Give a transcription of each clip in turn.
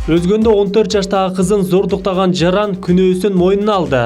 Өзгөндө 14 жаштагы кызын зордуктаган жаран күнөөсүн мойнуна алды.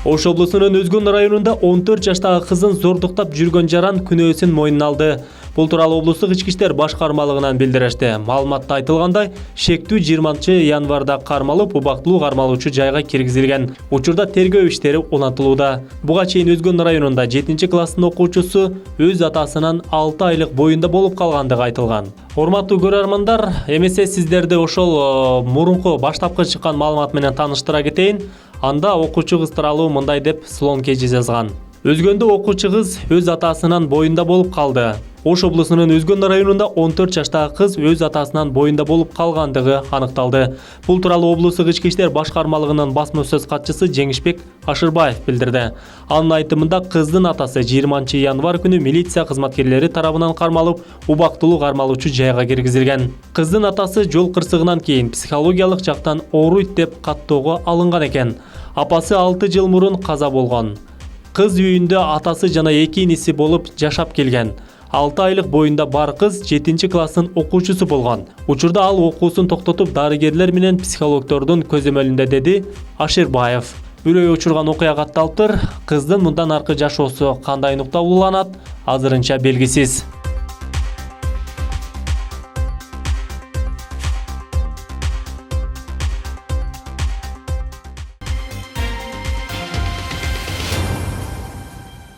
Ош облусунун Өзгөн районунда 14 жаштагы кызын зордуктап жүргөн жаран күнөөсүн мойнуна алды. Бул тууралуу облустук ички иштер башкармалыгынан билдиришти. Маалыматта айтылгандай, шектүү 20-январда кармалып, убактылуу кармалуучу жайга киргизилген. Учурда тергөө иштери улантылууда. Буга чейин Өзгөн районунда 7-класстын окуучусу өз атасынан 6 айлык боюнда болуп калгандыгы айтылган. Урматтуу көрөрмандар, эмесе сиздерди ошол мурунку баштапкы чыккан маалымат менен тааныштыра кетейин. Анда окуучу кыз тууралуу мындай деп Слон Кежи жазган. Өзгөндө окуучу кыз өз атасынан боюнда болуп калды. Ош облусунун Өзгөн районунда 14 жаштагы кыз өз атасынан боюнда болуп калгандыгы аныкталды. Бул тууралуу облустук ички иштер башкармалыгынын басма сөз катчысы Жеңишбек Ашырбаев билдирди. Анын айтымында кыздын атасы 20-январ күнү милиция кызматкерлери тарабынан кармалып, убактылуу кармалуучу жайга киргизилген. Кыздын атасы жол кырсыгынан кийин психологиялык жактан ооруйт деп каттоого алынган экен. Апасы 6 жыл мурун каза болгон. Кыз үйүндө атасы жана 2 иниси болуп жашап келген. 6 айлык боюнда бар кыз 7-класстын окуучусу болгон. Учурда ал окуусун токтотуп, дарыгерлер менен психологдордун көзөмөлүндө, деди Ашырбаев. Үрөй учурган окуя катталыптыр. Кыздын мындан аркы жашоосу кандай нукта уланат, азырынча белгисиз.